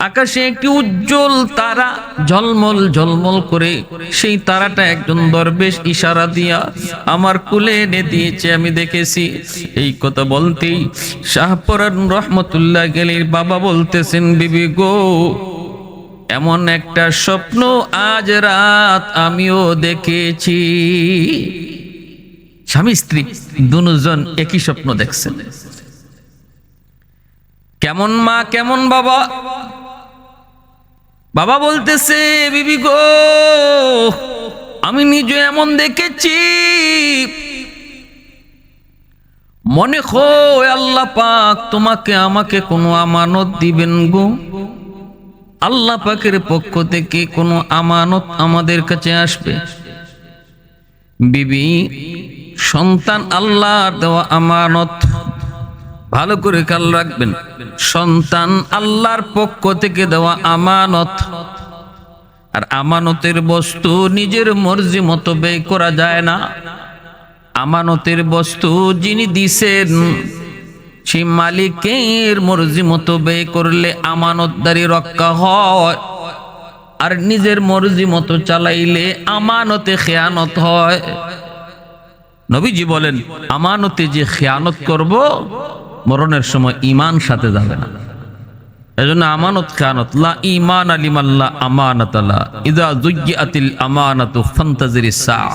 আকাশে একটি উজ্জ্বল তারা ঝলমল ঝলমল করে, সেই তারাটা একজন দরবেশ ইশারা দিয়া আমার কোলে এনে দিয়েছে, আমি দেখেছি। এই কথা বলতেই শাহপরান রহমতুল্লাহ আলাইহির বাবা বলতেছেন, বিবি গো, এমন একটা স্বপ্ন আজ রাত আমিও দেখেছি। স্বামী স্ত্রী দুজন একই স্বপ্ন দেখছেন। কেমন মা কেমন বাবা? বাবা বলতেছে, বিবি গো, আমি নিজে এমন দেখেছি, মনে হয় আল্লাহ পাক তোমাকে আমাকে কোনো আমানত দিবেন গো। আল্লাহ পাকের পক্ষ থেকে কোনো আমানত আমাদের কাছে আসবে। বিবি, সন্তান আল্লাহর দেওয়া আমানত, ভালো করে খেয়াল রাখবেন। সন্তান আল্লাহর পক্ষ থেকে দেওয়া আমানত, আর আমানতের বস্তু নিজের মর্জি মতো ব্যয় করা যায় না। আমানতের বস্তু যিনি দিছেন সেই মালিকের মর্জি মতো ব্যয় করলে আমানতদারি রক্ষা হয়, আর নিজের মর্জি মতো চালাইলে আমানতে খেয়ানত হয়। নবীজি বলেন, আমানতে যে খেয়ানত করব মরণের সময় ঈমান সাথে যাবে না। এজন্য আমানত খেয়ানত, লা ঈমান লিমাল্লা আমানাত লা, ইযা যুয়্যাতিল আমানাতু ফান্তাজিরিস সাআ।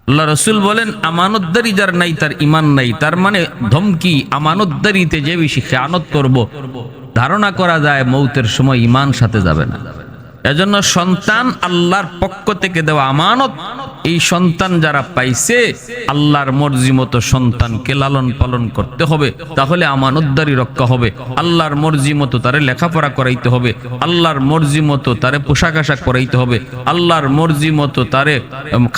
আল্লাহ রাসূল বলেন, আমানতদারি যার নাই তার ঈমান নাই। তার মানে ধমকি, আমানতদারিতে যে বেশি খেয়ানত করব, ধারণা করা যায় মৌতের সময় ঈমান সাথে যাবে না। এজন্য সন্তান আল্লাহর পক্ষ থেকে দেওয়া আমানত। এই সন্তান যারা পাইছে, আল্লাহর মর্জি মতো সন্তানকে লালন পালন করতে হবে, তাহলে আমানতদারি রক্ষা হবে। আল্লাহর মর্জি মতো তারে লেখাপড়া করাইতে হবে, আল্লাহর মর্জি মতো তারে পোশাক আশাক করাইতে হবে, আল্লাহর মর্জি মতো তারে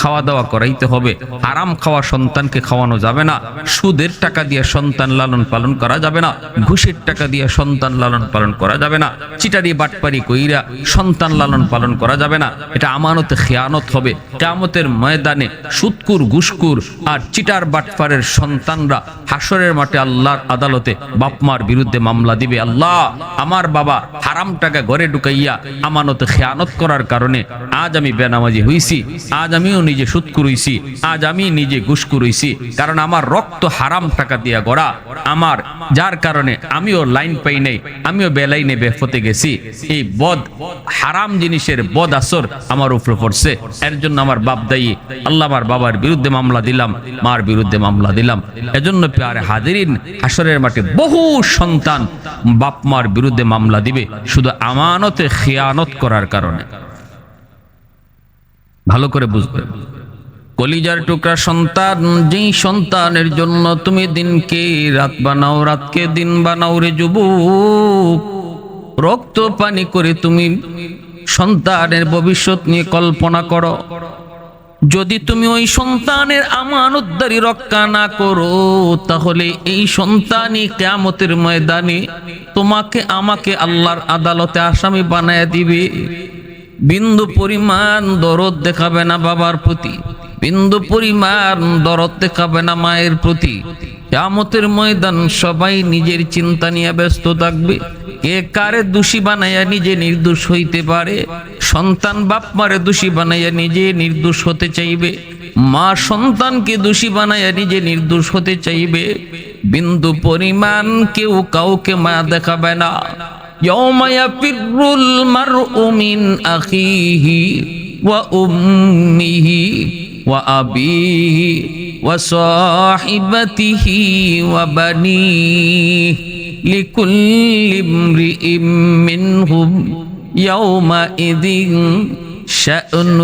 খাওয়া দাওয়া করাইতে হবে। হারাম খাওয়া সন্তানকে খাওয়ানো যাবে না, সুদের টাকা দিয়ে সন্তান লালন পালন করা যাবে না, ঘুষের টাকা দিয়ে সন্তান লালন পালন করা যাবে না, চিটারি বাটপারি কইরা সন্তান লালন পালন করা যাবে না। এটা আমানতে খেয়ানত হবে। কিয়ামতের ময়দানে সুদকুর, ঘুষকুর আর চিটার বাটপারের সন্তানরা হাসরের মাঠে আল্লাহর আদালতে বাপমার বিরুদ্ধে মামলা দিবে, আল্লাহ, আমার বাবা হারাম টাকা ঘরে ঢুকাইয়া আমানতে খেয়ানত করার কারণে আজ আমি বেনামাজি হইছি, আজ আমিও নিজে সুদকুর হইছি, আজ আমি নিজে ঘুষকুর হইছি, কারণ আমার রক্ত হারাম টাকা দিয়া গড়া, আমার যার কারণে আমিও লাইন পাই নাই, আমিও বেলাইনে বেফতে গেছি। এই বদ হারাম জিনিসের বদ আসর আমার উপরে পড়ছে, এর জন্য আমার বাপ দায়ী। আল্লাহ, আমার বাবার বিরুদ্ধে মামলা দিলাম, মার বিরুদ্ধে মামলা দিলাম। এজন্য প্যারে হাজিরিন, হাসরের মাঠে বহু সন্তান বাপ মার বিরুদ্ধে মামলা দিবে শুধু আমানতে খেয়ানত করার কারণে। ভালো করে বুঝবে, কলিজার টুকরা সন্তান, যেই সন্তানের জন্য তুমি দিনকে রাত বানাও, রাতকে দিন বানাও রে যুবক, রক্ত পানি করে তুমি সন্তানের ভবিষ্যৎ নিয়ে কল্পনা করো। যদি তুমি ওই সন্তানের আমানতদারি রক্ষা না করো, তাহলে এই সন্তানই কিয়ামতের ময়দানে তোমাকে আমাকে আল্লাহর আদালতে আসামি বানায় দিবে। বিন্দু পরিমাণ দরদ দেখাবে না বাবার প্রতি, বিন্দু পরিমাণ দরদ দেখাবে না মায়ের প্রতি। কিয়ামতের ময়দান সবাই নিজের চিন্তা নিয়ে ব্যস্ত থাকবে। কে কারে দোষী বানাইয়া নিজে নির্দোষ হইতে পারে। সন্তান বাপ মারে দোষী বানাইয়া নিজে নির্দোষ হতে চাইবে, মা সন্তানকে দোষী বানাইয়া নিজে নির্দোষ হতে চাইবে। বিন্দু পরিমাণ কেউ কাউকে মায়া দেখাবে না। ইয়াউমা ইয়াফিরুল মারউ মিন আখিহি ওয়া উম্মিহি ওয়া আবিহি ওয়া সাহিবাতিহি ওয়া বানিহি লিকুল্লি ইমরিইম মিনহুম ইয়াউমাইযিন শা'নুন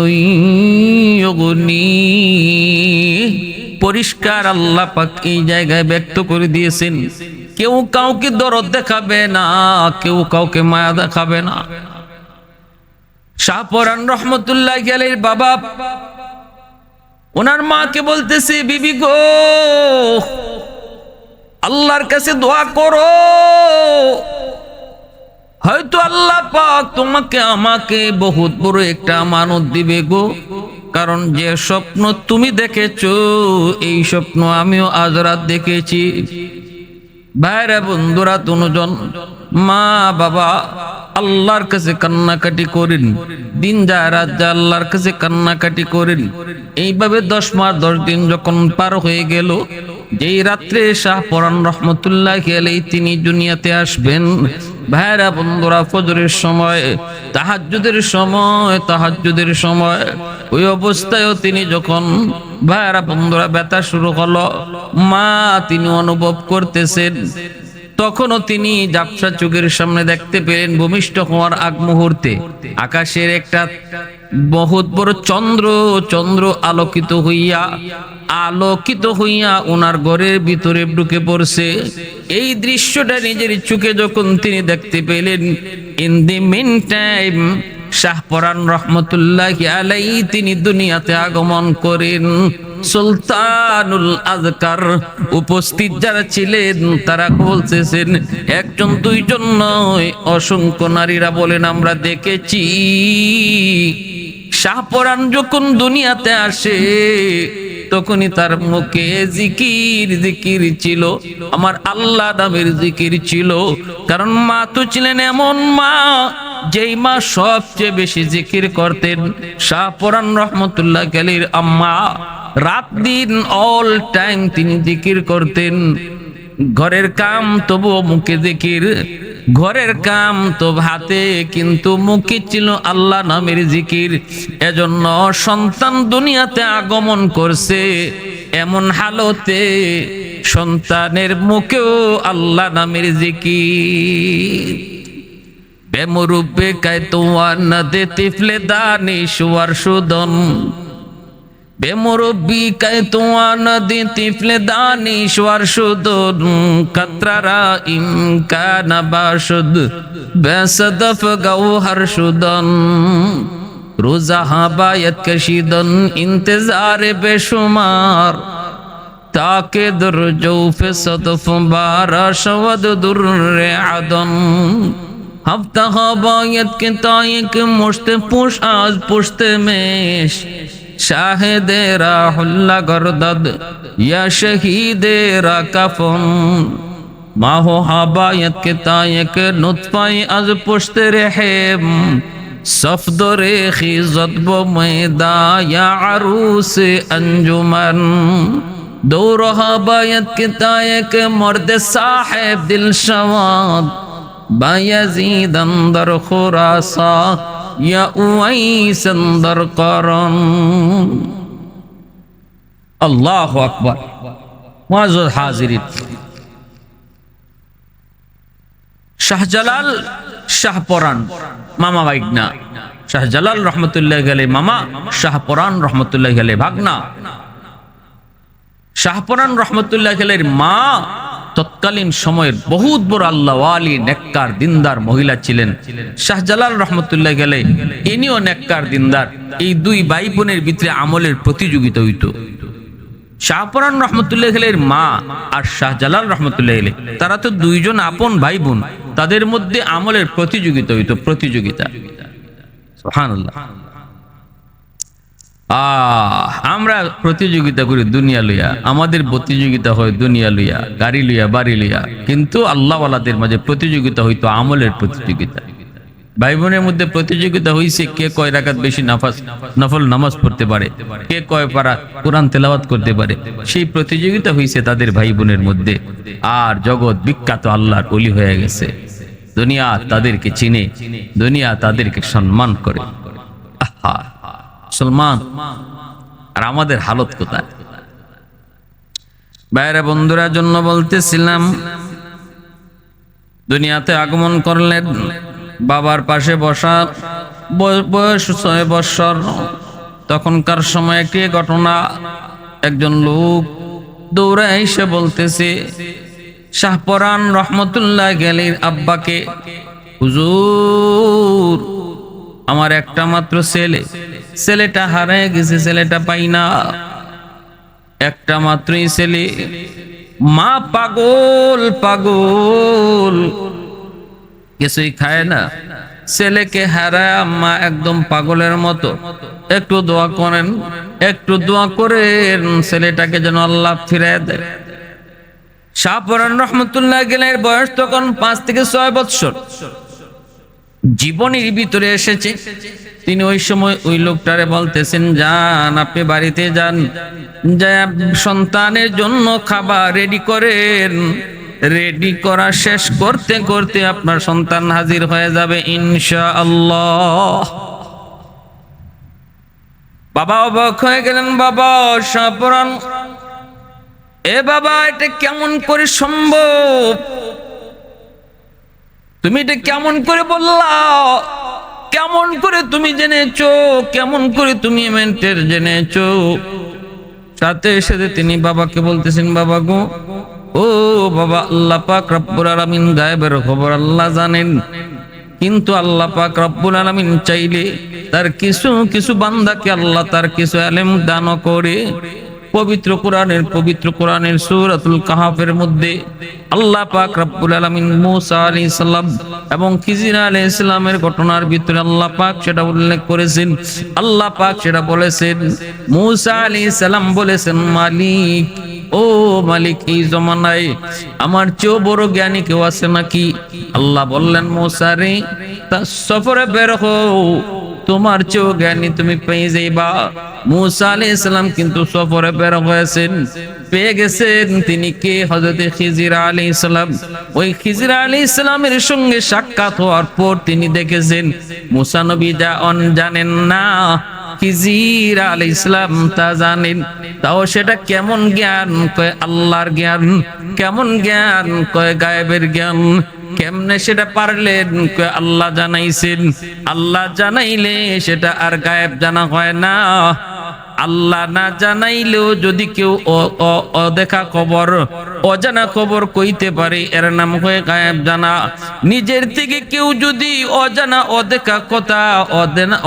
ইউগনিহি। পরিষ্কার আল্লাহ পাক এই জায়গায় ব্যক্ত করে দিয়েছেন, কেউ কাউকে দরদ দেখাবে না, কেউ কাউকে মায়া দেখাবে না। শাহপরান রহমতুল্লাহি আলাইহির বাবা ওনার মাকে বলতেছে, বিবি গো, আল্লাহর কাছে দোয়া করো, হয়তো আল্লাহ পাক তোমাকে আমাকে বহুত বড় একটা আমানত দিবে গো। কারণ যে স্বপ্ন তুমি দেখেছো, এই স্বপ্ন আমিও আজ রাত দেখেছি। ভাইরা বন্ধুরা, তনুজন, মা বাবা আল্লাহর কাছে কান্নাকাটি করেন, দিন যায় রাত যায় আল্লাহর কাছে কান্নাকাটি করেন। এইভাবে 10 মাস 10 দিন যখন পার হয়ে গেল, যেই রাত্রে শাহপরান রহমতুল্লাহি আলাইহি তিনি দুনিয়াতে আসবেন, ভাইরা বন্ধুরা, ফজরের সময়, তাহাজ্জুদের সময় ওই অবস্থায়ও তিনি যখন, ভাইরা বন্ধুরা, ব্যথা শুরু হলো, মা তিনি অনুভব করতেছেন। তখনও তিনি ঝাপসা চোখের সামনে দেখতে পেলেন ভূমিষ্ঠ হওয়ার আগ মুহূর্তে আকাশের একটা বহুত বড় চন্দ্র আলোকিত হইয়া ওনার ঘরের ভিতরে ঢুকে পড়ছে। এই দৃশ্যটা নিজের চোখে যখন তিনি দেখতে পেলেন, in the meantime Shahparan রহমতুল্লাহি আলাইহি তিনি দুনিয়াতে আগমন করেন। সুলতানুল আজকার উপস্থিত যারা ছিলেন তারা বলতেছেন, একজন দুইজন নয়, অসংখ্য নারীরা বলেন আমরা দেখেছি শাহপরান যখন দুনিয়াতে আসে তখনই তার মুখে জিকির ছিল, আমার আল্লাহ নামের জিকির ছিল। কারণ মা তো ছিলেন এমন মা, যেই মা সবচেয়ে বেশি জিকির করতেন। শাহপরান রহমতুল্লাহি আলাইহির আম্মা রাত দিন অল টাইম তিনি জিকির করতেন। ঘরের কাম তবুও মুখে জিকির, ঘরের কাম তো হাতে, কিন্তু মুখে ছিল আল্লাহ নামের জিকির। এজন্য সন্তান দুনিয়াতে আগমন করছে এমন হালতে সন্তানের মুখেও আল্লাহ নামের জিকির। বেমুরুব্বে কায়তোয়ান নদে তিফলে দানিশওয়ার সুদন, বেমুরব্বি কায়তোয়ান নদে তিফলে দানিশওয়ার সুদন, কাতরারা ইমকান বাশুদ বেসদফ গৌহর সুদন, রোজাহা বায়ত কশিদন ইন্তজারে বেশুমার, তাকে dur জৌফে সদফ বারা শওদ দুর্রে আদন, হফতা হবায়ত কে তায়ক মুশতে পুশ আজ পুশতে মেশ, শাহেদেরা হুল্লা গরদদ ইয়া শহীদেরা কাফন, মাহো হাবায়ত কে তায়ক নুতফাই আজ পুশতে রেহেম, সফদরে খিজত বো ময়দা ইয়া আরুস अंजुमन, দৌর হাবায়ত কে তায়ক মর্দ সাহেব দিল শওয়াদ, বায়াজিদ अंदर खुरासा या उवैस अंदर करन। अल्लाहु अकबर। मुअज़्ज़ज़ हाज़िरीन, শাহজালাল শাহপরান মামা ভাগনা, শাহজালাল রহমতুল্লাহি আলাইহি মামা, শাহপরান রহমতুল্লাহি আলাইহি ভাগনা। শাহপরান রহমতুল্লাহি আলাইহির মা তৎকালীন সময়ের বহুত বড় আল্লাহ ওয়ালি নেককার দিনদার মহিলা ছিলেন। শাহজালাল রহমতুল্লাহি আলাইহি ইনিও নেককার দিনদার। এই দুই ভাই বোনের ভিতরে আমলের প্রতিযোগিতা হইতো। শাহপরান রহমতুল্লাহি আলাইহির মা আর শাহজালাল রহমতুল্লাহি আলাইহি তারা তো দুইজন আপন ভাই বোন, তাদের মধ্যে আমলের প্রতিযোগিতা হইতো, প্রতিযোগিতা। সুবহানাল্লাহ। আমরা প্রতিযোগিতা করি দুনিয়া লইয়া, আমাদের প্রতিযোগিতা হয় দুনিয়া লইয়া, গাড়ি লইয়া, বাড়ি লইয়া, কিন্তু আল্লাহ ওয়ালাদের মাঝে প্রতিযোগিতা হইতো আমলের প্রতিযোগিতা। ভাই বোনের মধ্যে প্রতিযোগিতা হইছে কে কয় রাকাত বেশি নফল নামাজ পড়তে পারে, কে কয় পারা কোরআন তেলাওয়াত করতে পারে। সেই প্রতিযোগিতা হইছে তাদের ভাই বোনের মধ্যে। আর জগৎ বিখ্যাত আল্লাহর ওলি হয়ে গেছে। দুনিয়া তাদেরকে চিনে, দুনিয়া তাদেরকে সম্মান করে। আহা মুসলমান, আর আমাদের হালত কোথায়? বাইরে বন্ধুরা জন্য বলতেছিলাম, দুনিয়াতে আগমন করলেন, বাবার পাশে বসা, বয়স 6 বছর। তখনকার সময় একটি ঘটনা, একজন লোক দৌড়ে এসে বলতেছে শাহপরান রহমতুল্লাহি আলাইহির আব্বাকে, হুজুর আমার একটা মাত্র ছেলেটা হারিয়ে গেছে, ছেলেটা পাই না, একটা মাত্রই ছেলে, মা পাগল পাগল, কিছুই খায় না, ছেলেকে হারায় মা একদম পাগলের মতো। একটু দোয়া করেন, একটু দোয়া করেন ছেলেটাকে যেন আল্লাহ ফিরিয়ে দেয়। শাহপরান রহমতুল্লাহ গেলের বয়স তখন 5 থেকে 6 বৎসর। জীবনের ভিতরে এসেছে। তিনি ওই সময় ওই লোকটারে বলতেছেন, যান আপনি বাড়িতে যান, যা সন্তানের জন্য খাবার রেডি করেন। রেডি করা শেষ করতে করতে আপনার সন্তান হাজির হয়ে যাবে ইনশাআল্লাহ। বাবা অবাক হয়ে গেলেন। বাবা শাহপরান, এ বাবা এটা কেমন করে সম্ভব? তুমি এটা কেমন করে বললা? কেমন করে তুমি জেনেছো? কেমন করে তুমি মেন্টের জেনেছো? সাথে সাথে তিনি বাবাকে বলতেছেন, বাবা গো, ও বাবা, আল্লাহ পাক রব্বুল আলামিন গায়েবের খবর আল্লাহ জানেন, কিন্তু আল্লাহ পাক রব্বুল আলামিন চাইলে তার কিছু কিছু বান্দাকে আল্লাহ তার কিছু ইলম দান করে। পবিত্র কোরআনের সূরাতুল কাহফের মধ্যে আল্লাহ পাক রব্বুল আলামিন মূসা আলাইহিস সালাম এবং খিজির আলাইহিস সালামের ঘটনার ভিতরে আল্লাহ পাক সেটা উল্লেখ করেছেন। আল্লাহ পাক সেটা বলেছেন, মূসা আলাইহিস সালাম বলেছেন, মালিক, ও মালিক, এই জমানায় আমার চেয়েও বড় জ্ঞানী কেউ আছে নাকি? আল্লাহ বললেন, মূসা রে, তা সফরে বের হও, তোমার চেয়েও জ্ঞানী তুমি পেয়ে যাইবা। মূসা আলাইহিস সালাম কিন্তু সফরে বের হয়েছেন, পেয়ে গেছেন তিনি কে? হযরত খিজির আলাইহিস সালাম। ওই খিজির আলাইহিস সালামের সঙ্গে সাক্ষাৎ হওয়ার পর তিনি দেখেছেন মূসা নবী যা জানেন না, খিজির আলাইহিস সালাম তা জানেন। তাও সেটা কেমন জ্ঞান? কয় আল্লাহর জ্ঞান। কেমন জ্ঞান? কয় গায়েবের জ্ঞান। কেমনে সেটা পারলেন? কয় আল্লাহ জানাইছেন। আল্লাহ জানাইলে সেটা আর গায়েব জানা হয় না। আল্লাহ না জানাইলেও যদি কেউ অদেখা খবর, অজানা খবর কইতে পারে, এর নাম হয় গায়েব জানা। নিজের থেকে কেউ যদি অজানা অদেখা কথা,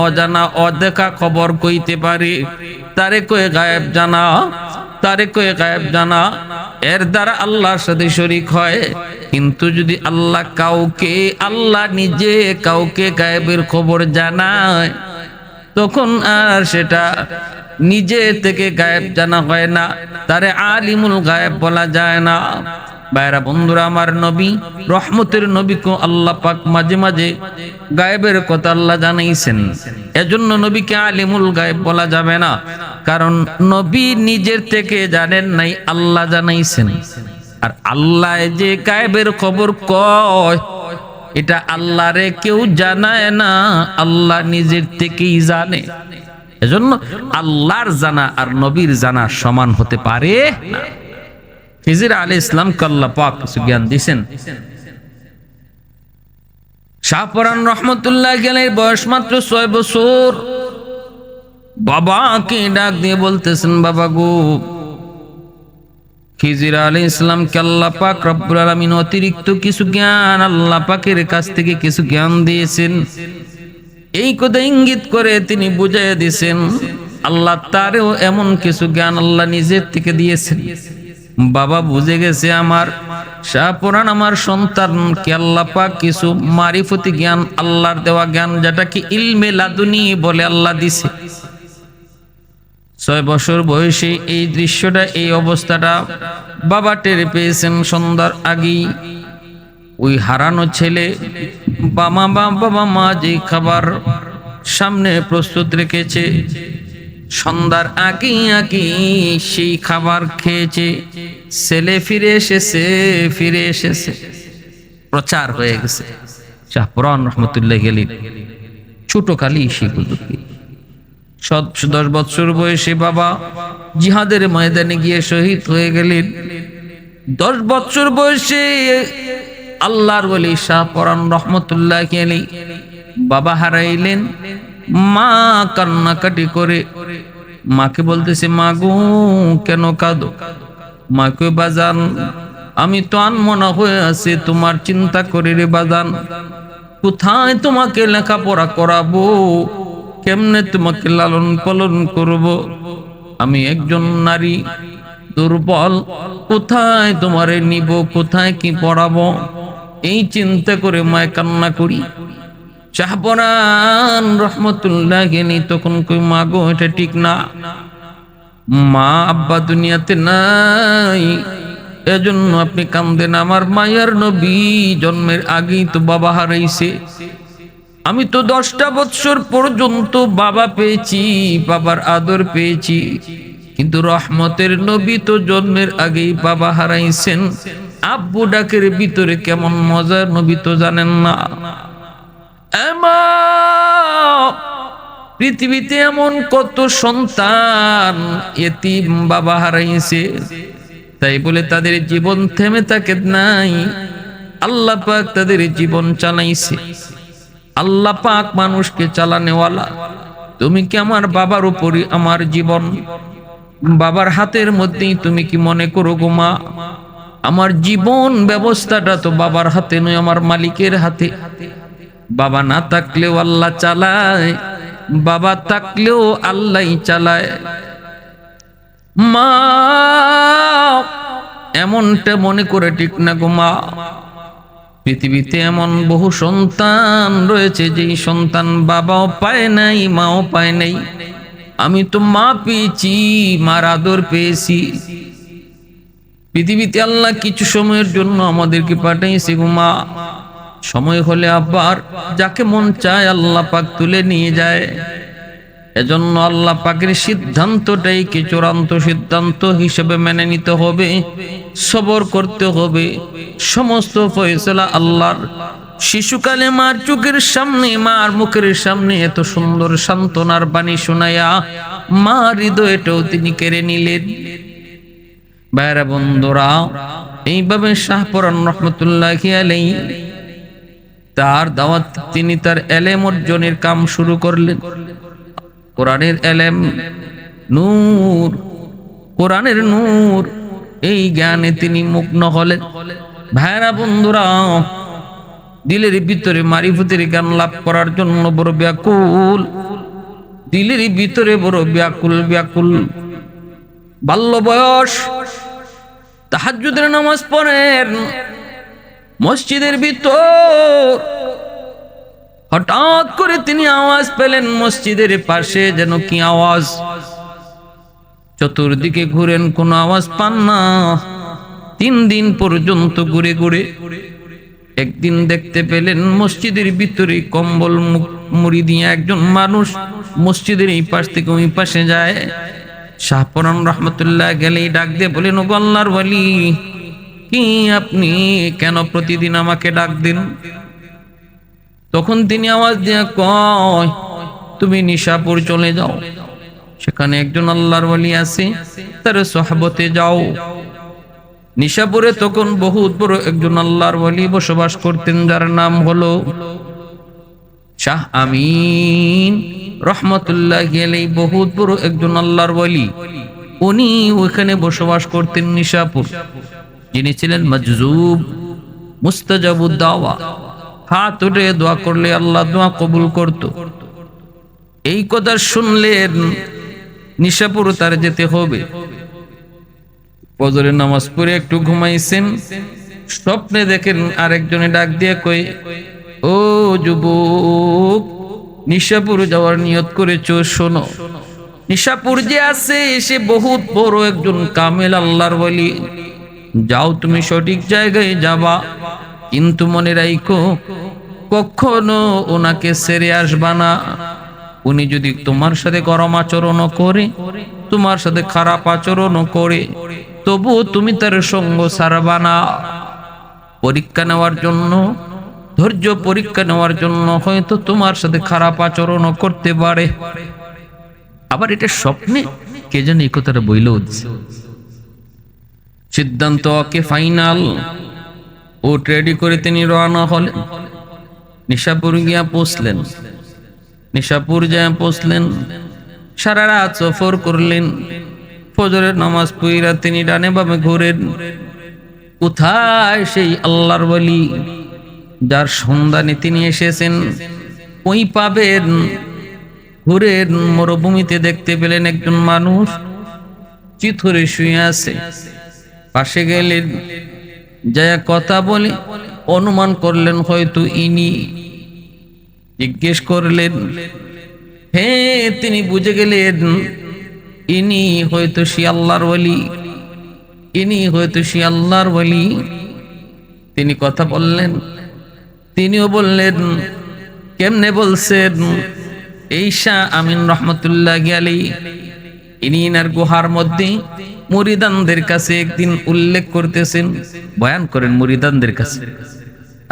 অজানা অদেখা খবর কইতে পারে, তারে কয় গায়েব জানা। তারে কয় গায়েব জানা। এর দ্বারা আল্লাহর সাথে শরীক হয়। কিন্তু যদি আল্লাহ নিজে কাউকে গায়েবের খবর জানায়, তখন আর সেটা নিজে থেকে গায়েব জানা হয় না, তারে আলিমুল গায়েব বলা যায় না। ভাইরা বন্ধুরা, আমার নবী, রহমতের নবীকে আল্লাহ পাক মাঝে মাঝে গায়েবের কথা আল্লাহ জানাইছেন। এজন্য নবীকে আলিমুল গায়েব বলা যাবে না, কারণ নবী নিজের থেকে জানেন নাই, আল্লাহ জানাইছেন। আর আল্লাহ যে গায়েবের খবর কয়, এটা আল্লাহরে কেউ জানায় না, আল্লাহ নিজের থেকেই জানে। এজন্য আল্লাহর জানা আর নবীর জানা সমান হতে পারে না। খিজির আলাইহিস সালামকে আল্লাহ পাক কিছু জ্ঞান দিয়েছেন। শাহপরান রহমতুল্লাহ আলাইহির বয়স মাত্র 6 বছর। বাবাকে ডাক দিয়ে বলতেছেন, বাবা গো, খিজির আলাইহিস সালামকে আল্লাহ পাক রব্বুল আলামিন অতিরিক্ত কিছু জ্ঞান আল্লাহ পাকের কাছ থেকে কিছু জ্ঞান দিয়েছেন। এই কথা ইঙ্গিত করে তিনি বুঝাইয়া দিয়েছেন, আল্লাহ তারেও এমন কিছু জ্ঞান আল্লাহ নিজের থেকে দিয়েছেন। বাবা বুঝে গেছে, আমার শাহপরান, আমার সন্তানকে আল্লাহ পাক কিছু মারিফতি জ্ঞান, আল্লাহর দেওয়া জ্ঞান, যেটা কি ইলমে লাদুনি বলে আল্লাহ দিছে। 6 বছর বয়সে এই দৃশ্যটা, এই অবস্থাটা বাবা টের পেয়েছেন। সন্ধ্যার আগেই ওই হারানো ছেলে বাবা মা যে খাবার সামনে প্রস্তুত রেখেছে, সন্ধ্যার আগে সেই খাবার খেয়েছে। ছেলে ফিরে এসেছে, প্রচার হয়ে গেছে। শাহপরান রহমতুল্লাহ আলাইহি ছোট কালী সেগুলো 10 বছর বয়সে বাবা জিহাদের ময়দানে গিয়ে শহীদ হয়ে গেলেন। 10 বছর বয়সে আল্লাহর ওলি শাহপরান রহমতুল্লাহ আলাইহি বাবা হারাইলেন। মা কান্নাকাটি করে মাকে বলতেছে, মা গো, কেন কাঁদো? মা কই, বাজান, আমি তো আনমনা হয়ে আছি, তোমার চিন্তা করে রে বাজান। কোথায় তোমাকে লেখাপড়া করাবো, কেমনে তোমাকে লালন পালন করব? আমি একজন নারী, দুর্বল, কোথায় তোমারে নিব, কোথায় কি পড়াবো, এই চিন্তা করে মায় কান্না করি। শাহপরান রহমতুল্লাহ আলাইহি তখন কই, মা গো, এটা ঠিক না। মা আব্বা দুনিয়াতে নাই, এজন্য আপনি কান্দেন। আমার মায়ের নবী জন্মের আগেই তো বাবা হারাইছে। আমি তো 10টা বৎসর পর্যন্ত বাবা পেয়েছি, বাবার আদর পেয়েছি, কিন্তু রহমতের নবী তো জন্মের আগেই বাবা হারাইছেন। আব্বু ডাকের ভিতরে কেমন মজার নবী তো জানেন না। এমা পৃথিবীতে এমন কত সন্তান এতিম বাবা হারাইছে, তাই বলে তাদের জীবন থেমে থাকে নাই। আল্লাহ পাক তাদের জীবন চালাইছে। আল্লাহ পাক মানুষকে চালানেওয়ালা। তুমি কি আমার বাবার উপরই আমার জীবন, বাবার হাতের মধ্যেই তুমি কি মনে করো গো মা? আমার জীবন ব্যবস্থাটা তো বাবার হাতে নয়, আমার মালিকের হাতে। বাবা না থাকলেও আল্লাহ চালায়, বাবা থাকলেও আল্লাহই চালায়। মা এমনটা মনে করে ঠিক না গো মা। পৃথিবীতে এমন বহু সন্তান রয়েছে যেই সন্তান বাবাও পায় নাই, মাও পায় নাই। আমি তো মা পেয়েছি, মার আদর পেয়েছি। পৃথিবীতে আল্লাহ কিছু সময়ের জন্য আমাদেরকে পাঠাইছে গো মা। সময় হলে আবার যাকে মন চায় আল্লাহ পাক তুলে নিয়ে যায়। এজন্য আল্লাহ পাকের সিদ্ধান্তটাই কি চূড়ান্ত সিদ্ধান্ত হিসেবে মেনে নিতে হবে, সবর করতে হবে। সমস্ত ফয়সালা আল্লাহর। শিশুকালে মার চোখের সামনে, মার মুখের সামনে এত সুন্দর সান্ত্বনার বাণী শোনায়া মার হৃদয়টাও তিনি কেড়ে নিলেন। ভাইরা বন্ধুরা, এইভাবে শাহপরান রহমতুল্লাহি আলাইহি তার দাওয়াত, তিনি তার এলেম অর্জনের কাম শুরু করলেন। কোরআনের এলেম নূর, কোরআনের নূর, এই জ্ঞানে তিনি মগ্ন হলেন। ভাইরা বন্ধুরা, দিলের ভিতরে মারিফতের জ্ঞান লাভ করার জন্য বড় ব্যাকুল, দিলের ভিতরে বড় ব্যাকুল ব্যাকুল। বাল্য বয়স, তাহাজ্জুদের নামাজ পড়েন মসজিদের ভিতর। হঠাৎ করে তিনি আওয়াজ পেলেন মসজিদের পাশে যেন কি আওয়াজ। চতুর্দিকে ঘুরেন, কোনো আওয়াজ পান না। 3 দিন পর্যন্ত ঘুরে ঘুরে একদিন দেখতে পেলেন মসজিদের ভিতরে কম্বল মুড়ি দিয়ে একজন মানুষ মসজিদের এই পাশ থেকে ওই পাশে যায়। শাহপরান রহমতুল্লাহ গেলেই ডাক দিয়ে বলেন, ও আল্লাহর ওয়ালি, কি আপনি কেন প্রতিদিন আমাকে ডাক দিন? তখন তিনি আওয়াজ দিয়ে কয়, তুমি নিশাপুর চলে যাও, সেখানে একজন আল্লাহর ওয়ালি আছে, তার সোহবতে যাও। নিশাপুরে তখন বহুত বড় একজন আল্লাহর ওয়ালি বসবাস করতেন, যার নাম হলো শাহ আমিন রহমতুল্লাহি আলাইহি। বহুত বড় একজন আল্লাহর ওয়ালি, উনি ওখানে বসবাস করতেন নিশাপুর। যিনি ছিলেন মজজুব, মুস্তাজাবুদ দাওয়া, হাত উঠে দোয়া করলে আল্লাহ দোয়া কবুল করত। এই কথা শুনলেন নিশাপুর তার যেতে হবে। ফজরের নামাজ পড়ে একটু ঘুমাইছেন, স্বপ্নে দেখেন আরেকজনে ডাক দিয়ে কই, ও যুবক, নিশাপুর যাওয়ার নিয়ত করেছো, শোনো। নিশাপুর যে আছে সে বহুত বড় একজন কামেল আল্লাহর ওয়ালি। যাও, তুমি সঠিক জায়গায় যাবা, কিন্তু মনে রাখো কখনো ওনাকে ছেড়ে আসবা না। উনি যদি তোমার সাথে গরম আচরণ করে, তোমার সাথে খারাপ আচরণ করে, তবু তুমি তার সঙ্গ ছাড়বা না। পরীক্ষা নেওয়ার জন্য, ধৈর্য পরীক্ষা নেওয়ার জন্য হয়তো তোমার সাথে খারাপ আচরণ করতে পারে। আবার এটা স্বপ্নে কে যেন এই কথাটা বইলেও দিচ্ছে। সিদ্ধান্ত ওকে ফাইনাল। ও রেডি করে তিনি রওনা হলেন। নিশাপুর গিয়া পৌঁছলেন। নিশাপুর যায় পৌঁছলেন, সারা রাত সফর করলেন। ফজরের নামাজ পড়িয়া তিনি ডানে বামে ঘুরেন। কোথায় সেই আল্লাহর ওয়ালি যার সন্ধানে তিনি এসেছেন? ওই পাবেন। ঘুরেন, মরুভূমিতে দেখতে পেলেন একজন মানুষ চিথরে শুয়ে আছে। পাশে গেলেন, যায় কথা বলে অনুমান করলেন হয়তো ইনি। জিজ্ঞেস করলেন, হ্যাঁ, তিনি বুঝে গেলেন ইনি হয়তো সে আল্লাহর ওয়ালি। ইনি হয়তো সে আল্লাহর ওলি। তিনি কথা বললেন, তিনিও বললেন, কেমনে বলছেন? এই শাহ আমিন রহমতুল্লাহি আলাইহি ইনি ইনার গুহার মধ্যে মুরিদানদের কাছে একদিন উল্লেখ করতেছেন, বয়ান করেন মুরিদানদের কাছে,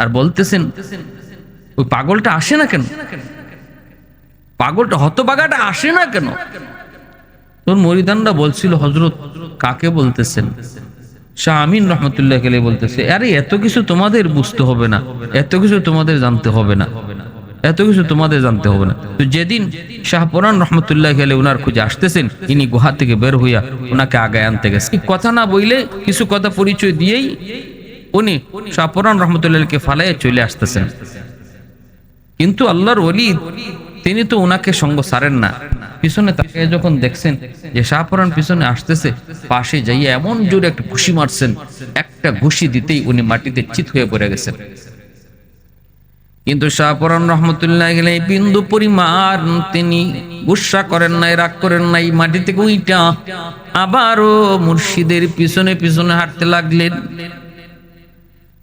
আর বলতেছেন ওই পাগলটা আসে না কেন, পাগলটা হতবাগাটা আসে না কেন? তোর মুরিদানরা বলছিল, হযরত কাকে বলতেছেন? শাহ আমিন রহমতুল্লাহি আলাইহি বলতেছে, আরে এত কিছু তোমাদের বুঝতে হবে না, এত কিছু তোমাদের জানতে হবে না, এত কিছু তোমাদের জানতে হবে না। তো যেদিন শাহপুরান রহমতুল্লাহি আলাইহি উনার খুঁজে আসতেছেন, ইনি গুহা থেকে বের হইয়া উনাকে আগায় আনতে গেছে। কথা না বইলে কিছু কথা পরিচয় দিয়েই উনি শাহপুরান রহমতুল্লাহিকে ফালাইয়া চলে আসতেছেন। কিন্তু আল্লাহর ওলি তিনি তো উনাকে সঙ্গ ছাড়েন না। পিছনে তাকে যখন দেখছেন যে শাহপুরান পিছনে আসতেছে, পাশে যাইয়া এমন জোরে একটা ঘুষি মারছেন, একটা ঘুষি দিতেই উনি মাটিতে চিত হয়ে পড়ে গেছেন। কিন্তু শাহপুরান রহমতুল্লাহি আলাইহি বিন্দু পরিমাণ তিনি গুসা করেন নাই, রাগ করেন নাই। মাটি থেকে উইটা আবারও মুর্শিদের পিছনে পিছনে হাঁটতে লাগলেন।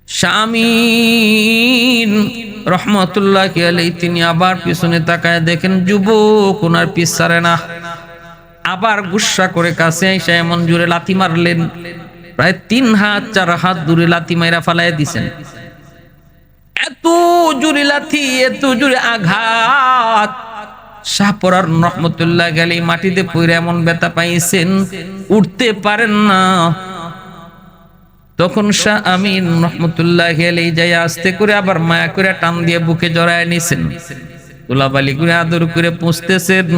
শাহ আমিন রহমতুল্লাহি আলাইহি তিনি আবার পিছনে তাকায় দেখেন যুবক ওনার পিছ ছাড়ে না। আবার গুসা করে কাছে এসে এমন জোরে লাথি মারলেন, প্রায় 3 হাত 4 হাত দূরে লাথি মাইরা ফালাইয়া দিছেন। এত জোরে লাথি, এত জোরে আঘাত, শাহপুরান রহমতুল্লাহি আলাইহি মাটিতে পড়ে এমন ব্যথা পাইছেন, উঠতে পারেন না। তখন শাহ আমিন রহমতুল্লাহি আলাইহি যাই আস্তে করে আবার মায়া করে টান দিয়ে বুকে জড়ায় নিছেন, তুলাবালি করে আদর করে পুষতেছেন।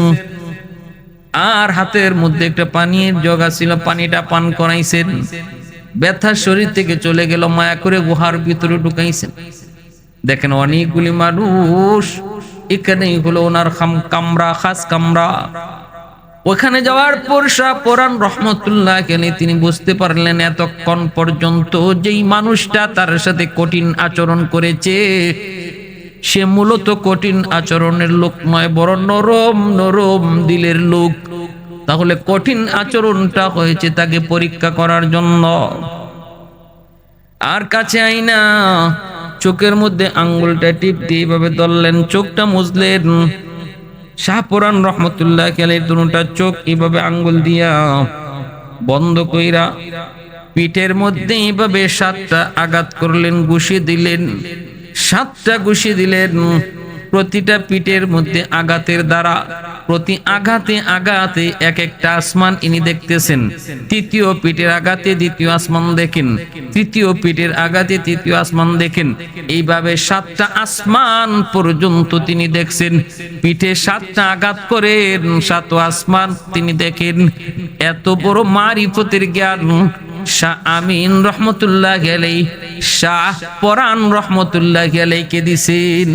আর হাতের মধ্যে একটা পানির জগ ছিল, পানিটা পান করাইছেন। ব্যথা শরীর থেকে চলে গেল, মায়া করে গুহার ভিতরে ঢুকাইছেন। দেখেন অনেকগুলি মানুষ, এখানেই হলো ওনার কামরা, খাস কামরা। ওখানে যাওয়ার পর শাহপুরান রহমতুল্লাহি আলাইহি তিনি বুঝতে পারলেন এতক্ষণ পর্যন্ত যেই মানুষটা তার সাথে কঠিন আচরণ করেছে সে মূলত কঠিন আচরণের লোক নয়, বড় নরম নরম দিলের লোক। তাহলে কঠিন আচরণটা হয়েছে তাকে পরীক্ষা করার জন্য। আর কাছে আইনা চোখের মধ্যে আঙ্গুলটা টিপ দিয়ে এভাবে ধরলেন, চোখটা মুছলেন। শাহপুরান রহমতুল্লাহি আলাইহি দুটা চোখ এইভাবে আঙ্গুল দিয়া বন্ধ কইরা পিঠের মধ্যে এইভাবে 7টা আঘাত করলেন, ঘুষি দিলেন। 7টা ঘুষি দিলেন। প্রতিটা পিঠের মধ্যে আঘাতের দ্বারা প্রতি আঘাতে আঘাতে এক একটা আসমান ইনি দেখতেছেন। তৃতীয় পিঠের আঘাতে দ্বিতীয় আসমান দেখেন, তৃতীয় পিঠের আঘাতে তৃতীয় আসমান দেখেন। এইভাবে 7টা আসমান পর্যন্ত তিনি দেখছেন। পিঠে 7টা আঘাত করেন, 7 আসমান তিনি দেখেন। এত বড় মারিফতের জ্ঞান শাহ আমিন রহমতুল্লাহি আলাইহি শাহপুরান রহমতুল্লাহি আলাইহি কে দিছেন।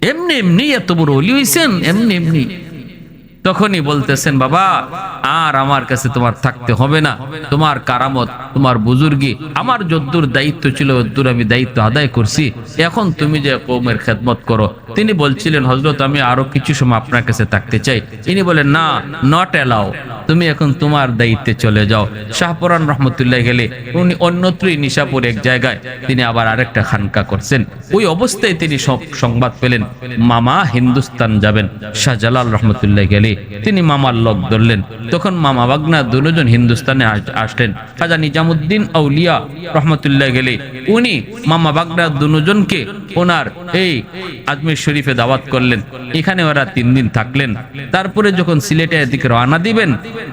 এমনি এমনি এত বড় ওলি হইছেন, এমনি এমনি। তখনই বলতেছেন, বাবা আর আমার কাছে তোমার থাকতে হবে না, তোমার কারামত, তোমার বুজুর্গি আমার যদ্দুর দায়িত্ব ছিল যদ্দুর আমি দায়িত্ব আদায় করছি, এখন তুমি যে কওমের খেদমত করো। তিনি বলছিলেন, হযরত আমি আরো কিছু সময় আপনার কাছে থাকতে চাই। ইনি বলেন, না, নট অ্যালাউ, তুমি এখন তোমার দায়িত্বে চলে যাও। শাহপুরান রহমতুল্লাহি আলাইহি উনি অন্যত্রই নিশাপুর এক জায়গায় তিনি আবার আরেকটা খানকা করছেন। ওই অবস্থায় তিনি সব সংবাদ পেলেন মামা হিন্দুস্তান যাবেন। শাহজালাল রহমতুল্লাহি আলাইহি তিনি মামার লোক ধরলেন। তখন মামা বাগনা দুজন হিন্দুস্তানে আসলেন। খাজা নিজামুদ্দিন আউলিয়া রহমতুল্লাহি আলাইহি উনি মামা বাগনা দুজনকে ওনার এই আজমির শরীফে দাওয়াত করলেন। এখানে ওরা 3 দিন থাকলেন। তারপরে যখন সিলেটের দিকে রওনা দিবেন,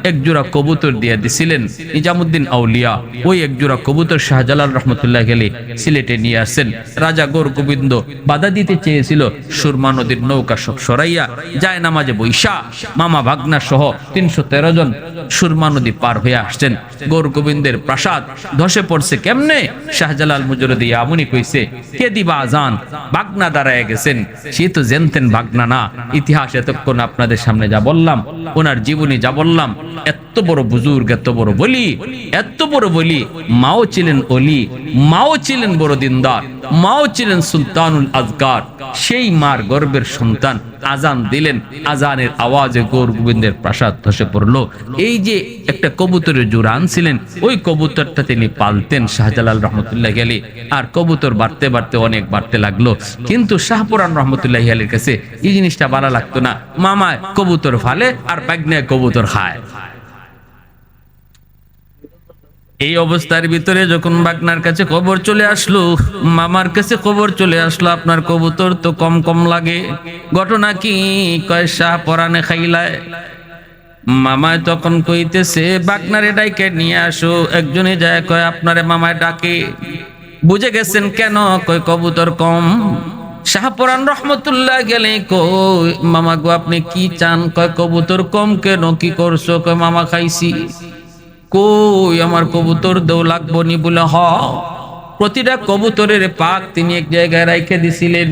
এক জোড়া কবুতর দিয়ে দিছিলেন নিজামুদ্দিন আউলিয়া। ওই এক জোড়া কবুতর শাহজালাল রহমতুল্লাহি আলাইহি সিলেটে নিয়ে আসেন। রাজা গোর গোবিন্দ বাধা দিতে চেয়েছিল, সুরমা নদীর নৌকা সব সরাইয়া যায় নামাজে বৈশা মামা ভাগনা সহ 313 জন সুরমা নদী পার হয়ে আসছেন। গোর গোবিন্দের প্রাসাদ ধসে পড়ছে কেমনে? শাহজালাল মুজরদি আমনি কইছে, কে দিবা আজান? ভাগনা দাঁড়ায় গেছেন। সে তো জানতেন ভাগনা না। ইতিহাস এতক্ষণ আপনাদের সামনে যা বললাম, ওনার জীবনী যা বললাম, এত বড় বুজুর্গ, এত বড় বলি, এত বড় বলি। মাও ছিলেন অলি, মাও ছিলেন বড় দিনদার, মাও ছিলেন সুলতানুল আজকার। সেই মার গর্বের সন্তান আজান দিলেন, আজানের আওয়াজে গৌর গোবিন্দের প্রাসাদ ধসে পড়লো। এই যে একটা কবুতরের জোড়া আনছিলেন, ওই কবুতরটা তিনি পালতেন শাহজালাল রহমতুল্লাহি আলাইহি। আর কবুতর বাড়তে বাড়তে অনেক বাড়তে লাগলো, কিন্তু শাহপুরান রহমতুল্লাহি আলাইহির কাছে এই জিনিসটা ভালো লাগতো না। মামায় কবুতর ফালে আর বাগনায় কবুতর খায়। এই অবস্থার ভিতরে যখন বাগনার কাছে খবর চলে আসলো, মামার কাছে খবর চলে আসলো, আপনার কবুতর তো কম কম লাগে, ঘটনা কি? কয় শাহপরানে খাইলায়। মামায় তখন কইতেছে বাগনারে ডাইকে নিয়ে আসো। একজনে যায় কয় আপনারে মামায় ডাকে। বুঝে গেছেন কেন? কয় কবুতর কম। শাহপরান রহমতুল্লাহি আলাইহি কই মামা গো আপনি কি চান? কয় কবুতর কম কেন, কি করছো? কয় মামা খাইছি। কই আমার কবুতর দেও লাগবো নি? বলে হ। প্রতিটা কবুতরের পাক তিনি এক জায়গায় রাইখে দিছিলেন।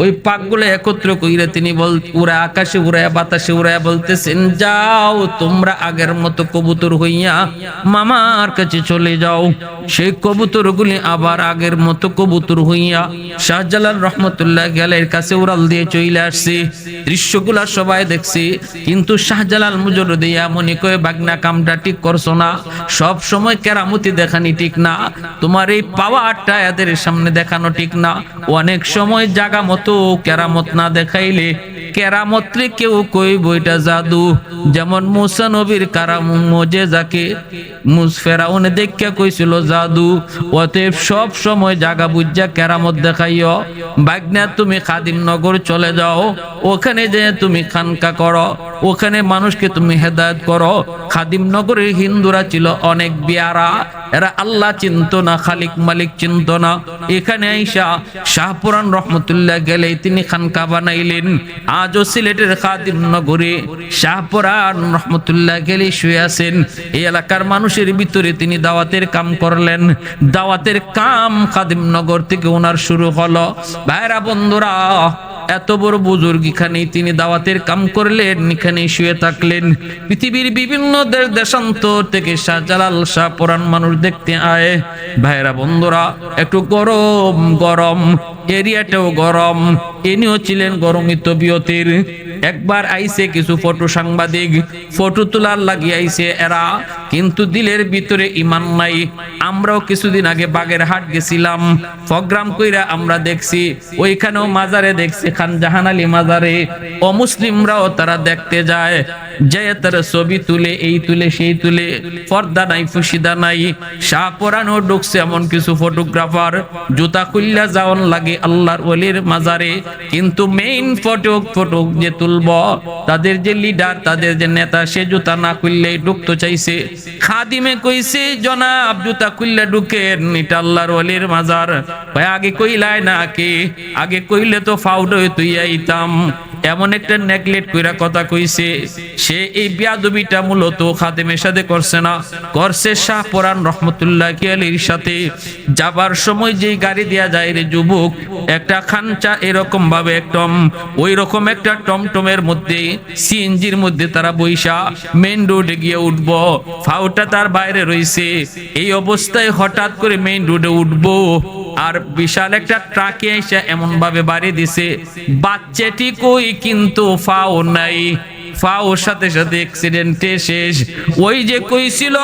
ওই পাকগুলো একত্র কইরা তিনি উড়া আকাশে উড়ায় বাতাসে উড়ায় বলতেছেন, যাও তোমরা আগের মতো কবুতর হইয়া মামার কাছে চলে যাও। সেই কবুতরগুলি আবার আগের মতো কবুতর হইয়া শাহজালাল রহমতুল্লাহি আলাইহির কাছে উড়াল দিয়ে চলে আসছে। দৃশ্যগুলা সবাই দেখছে, কিন্তু শাহজালাল মুজররদি মনে কয়ে বাগনা কামটা ঠিক করছো না, সব সময় কেরামতি দেখানি ঠিক না, তোমার এই পাওয়ারটা এদের সামনে দেখানো ঠিক না। অনেক সময় জাগা মতো কেরামত না দেখাইলে কেরামতরে কেউ কই বইটা জাদু। যেমন মুসা নবীর কারাম মুজেজাকে ফেরাউন দেখিয়া কইছিল জাদু। অতএব সব সময় জাগা বুঝা কেরামত দেখাইও। বাগনা তুমি খাদিমনগর চলে যাও, ওখানে যে তুমি খানকা করো, ওখানে মানুষকে তুমি হেদায়েত করো। খাদিমনগরের হিন্দুরা ছিল অনেক বিয়ারা, এরা আল্লাহ চিনত না, খালিক মালিক চিনত না। এখানে আইসা শাহপুরান রহমতুল্লাহি আলাইহি তিনি খানকা বানাইলেন। আজও সিলেটের খাদিমনগরে শাহপুরান রহমতুল্লাহি আলাইহি শুয়ে আছেন। এই এলাকার মানুষের ভিতরে তিনি দাওয়াতের কাম করলেন। দাওয়াতের কাম খাদিমনগর থেকে ওনার শুরু হলো। ভাইরা বন্ধুরা, এত বড় বুজুর্গ এখানে তিনি দাওয়াতের কাম করলেন, এখানে শুয়ে থাকলেন। পৃথিবীর বিভিন্ন দেশান্তর থেকে শাহজালাল শাহপুরান মানুষ দেখতে আয়। ভাইরা বন্ধুরা, একটু গরম গরম, এরিয়াটাও গরম, ইনিও ছিলেন গরমী তবিয়তের। একবার আইছে কিছু ফটো সাংবাদিক, ফটো তোলার লাগিয়ে আইছে এরা, কিন্তু দিলের ভিতরে ইমান নাই। আমরাও কিছুদিন আগে বাগেরহাট গেছিলাম, প্রোগ্রাম কইরা আমরা দেখছি, ওইখানেও মাজারে দেখছি, খান জাহান আলী মাজারে অমুসলিমরাও তারা দেখতে যায়, যে তারা ছবি তুলে, এই তুলে সেই তুলে, পর্দা নাই ফুসিদা নাই। শাহপুরানও ঢুকছে এমন কিছু ফটোগ্রাফার, জুতা খুললা যাওয়ান লাগে আল্লাহর ওলির মাজারে, কিন্তু মেইন ফটো যে তুলব, তাদের যে লিডার, তাদের যে নেতা, সে জুতা না খুললেই ঢুকতে চাইছে। খাদিমে কইছে জনাব জুতা খুললে ঢুকেন, এটা আল্লাহর ওলির মাজার। ভাই আগে কইলাই না কে? আগে কইলে তো ফাউড তুই আইতাম। এমন একটা নেগলেক্ট কইরা কথা কইছে। সে এই বিয়াদবিটা মূলত খাদিমের সাথে করছে না, করছে শাহপুরান রহমতুল্লাহি আলাইহির সাথে। যাবার সময় যেই গাড়ি দেয়া যায় রে যুবক, একটা খানচা এরকম ভাবে একদম ওই রকম একটা টমটমের মধ্যে, সিএনজির মধ্যে তারা বইসা মেইন রোডে গিয়ে উঠবো, ফাউটা তার বাইরে রইছে। এই অবস্থায় হঠাৎ করে মেইন রোডে উঠবো, আর বিশাল একটা ট্রাকে এসে এমন ভাবে বাড়ি দিছে, বাচ্চাটি কই কিন্তু ফাও নাই, ফাওর সাথে সাথে অ্যাক্সিডেন্টে শেষ। ওই যে কইছিল